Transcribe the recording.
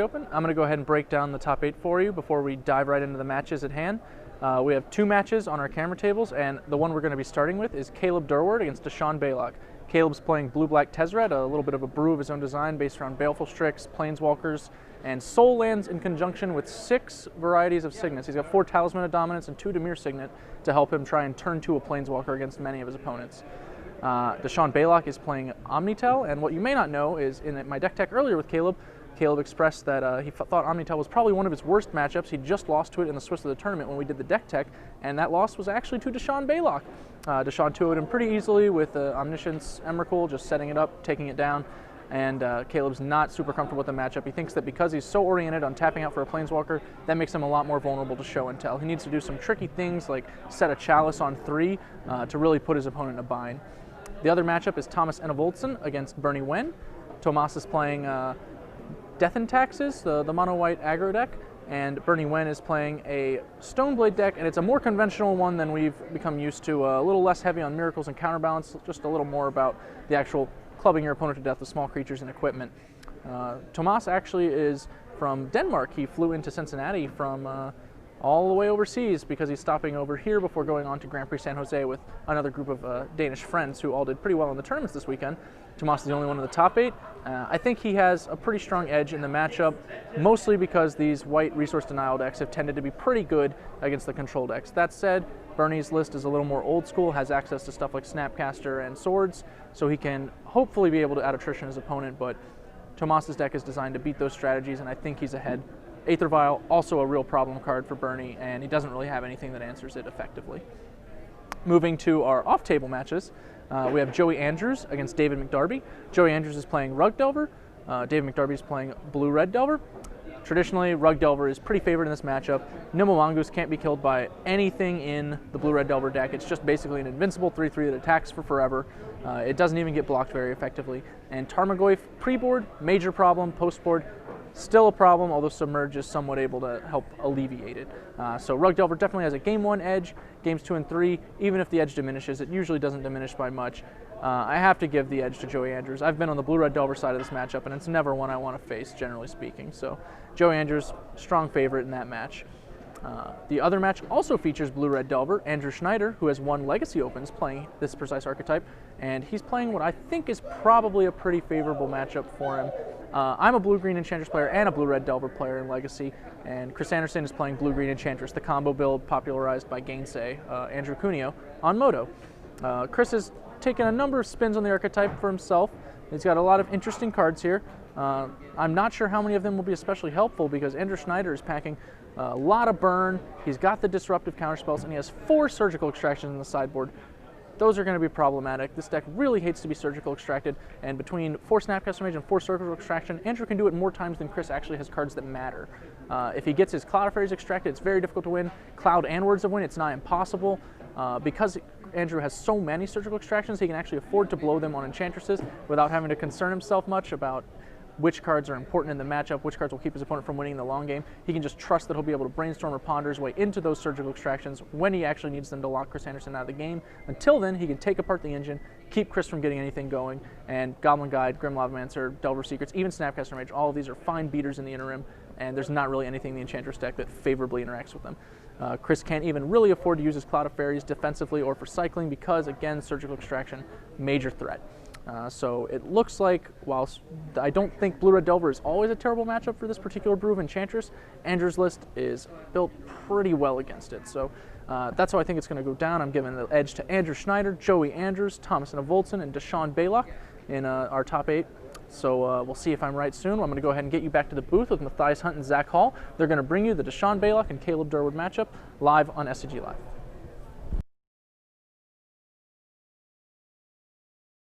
Open. I'm going to go ahead and break down the top 8 for you before we dive right into the matches at hand. We have 2 matches on our camera tables, and the one we're going to be starting with is Caleb Durward against Deshaun Baylock. Caleb's playing Blue-Black Tezzeret, a little bit of a brew of his own design based around Baleful Strix, Planeswalkers, and Soul Lands in conjunction with 6 varieties of Signets. He's got 4 Talisman of Dominance and 2 Dimir Signet to help him try and turn to a Planeswalker against many of his opponents. Deshaun Baylock is playing Omnitel, and what you may not know is in my deck tech earlier with Caleb expressed that he thought Omnitel was probably one of his worst matchups. He just lost to it in the Swiss of the tournament when we did the deck tech, and that loss was actually to Deshaun Baylock. Deshaun 2-0'd him pretty easily with Omniscience Emrakul, just setting it up, taking it down, and Caleb's not super comfortable with the matchup. He thinks that because he's so oriented on tapping out for a Planeswalker, that makes him a lot more vulnerable to show and tell. He needs to do some tricky things like set a Chalice on 3 to really put his opponent in a bind. The other matchup is Thomas Enevoldsen against Bernie Wen. Tomas is playing Death and Taxes, the mono-white aggro deck, and Bernie Wen is playing a Stoneblade deck, and it's a more conventional one than we've become used to, a little less heavy on miracles and counterbalance, just a little more about the actual clubbing your opponent to death with small creatures and equipment. Tomas actually is from Denmark. He flew into Cincinnati from all the way overseas because he's stopping over here before going on to Grand Prix San Jose with another group of Danish friends who all did pretty well in the tournaments this weekend. Tomas is the only one in the top 8. I think he has a pretty strong edge in the matchup, mostly because these white resource denial decks have tended to be pretty good against the control decks. That said, Bernie's list is a little more old school, has access to stuff like Snapcaster and Swords, so he can hopefully be able to out-attrition his opponent, but Tomas's deck is designed to beat those strategies, and I think he's ahead. Aether Vial, also a real problem card for Bernie, and he doesn't really have anything that answers it effectively. Moving to our off-table matches, we have Joey Andrews against David McDarby. Joey Andrews is playing Rug Delver. David McDarby is playing Blue-Red Delver. Traditionally, Rug Delver is pretty favored in this matchup. Nimble Mongoose can't be killed by anything in the Blue-Red Delver deck. It's just basically an invincible 3/3 that attacks for forever. It doesn't even get blocked very effectively. And Tarmogoyf, pre-board, major problem. Post-board, still a problem, although Submerge is somewhat able to help alleviate it. So Rug Delver definitely has a Game 1 edge. Games 2 and 3, even if the edge diminishes, it usually doesn't diminish by much. I have to give the edge to Joey Andrews. I've been on the Blue-Red Delver side of this matchup, and it's never one I want to face, generally speaking. So Joey Andrews, strong favorite in that match. The other match also features Blue-Red Delver, Andrew Schneider, who has won Legacy Opens playing this precise archetype, and he's playing what I think is probably a pretty favorable matchup for him. I'm a Blue-Green Enchantress player and a Blue-Red Delver player in Legacy, and Chris Anderson is playing Blue-Green Enchantress, the combo build popularized by Gainsay, Andrew Cuneo, on Moto. Chris has taken a number of spins on the archetype for himself. He's got a lot of interesting cards here. I'm not sure how many of them will be especially helpful because Andrew Schneider is packing a lot of burn. He's got the disruptive counterspells, and he has 4 surgical extractions in the sideboard. Those are going to be problematic. This deck really hates to be surgical extracted, and between 4 Snapcaster Mage and 4 surgical extraction, Andrew can do it more times than Chris actually has cards that matter. If he gets his Cloud of Fairies extracted, it's very difficult to win. Cloud and Words of Wind, it's not impossible. Because Andrew has so many surgical extractions, he can actually afford to blow them on Enchantresses without having to concern himself much about which cards are important in the matchup, which cards will keep his opponent from winning in the long game. He can just trust that he'll be able to brainstorm or ponder his way into those surgical extractions when he actually needs them to lock Chris Anderson out of the game. Until then, he can take apart the engine, keep Chris from getting anything going, and Goblin Guide, Grim Lavamancer, Delver Secrets, even Snapcaster Mage, all of these are fine beaters in the interim, and there's not really anything in the Enchantress deck that favorably interacts with them. Chris can't even really afford to use his Cloud of Fairies defensively or for cycling because, again, surgical extraction, major threat. So it looks like, whilst I don't think Blue-Red Delver is always a terrible matchup for this particular brew of Enchantress, Andrew's list is built pretty well against it. So that's how I think it's going to go down. I'm giving the edge to Andrew Schneider, Joey Andrews, Thomas Enevoldsen, and Deshaun Baylock in our top 8. So we'll see if I'm right soon. I'm going to go ahead and get you back to the booth with Matthias Hunt and Zach Hall. They're going to bring you the Deshaun Baylock and Caleb Durward matchup live on SCG Live.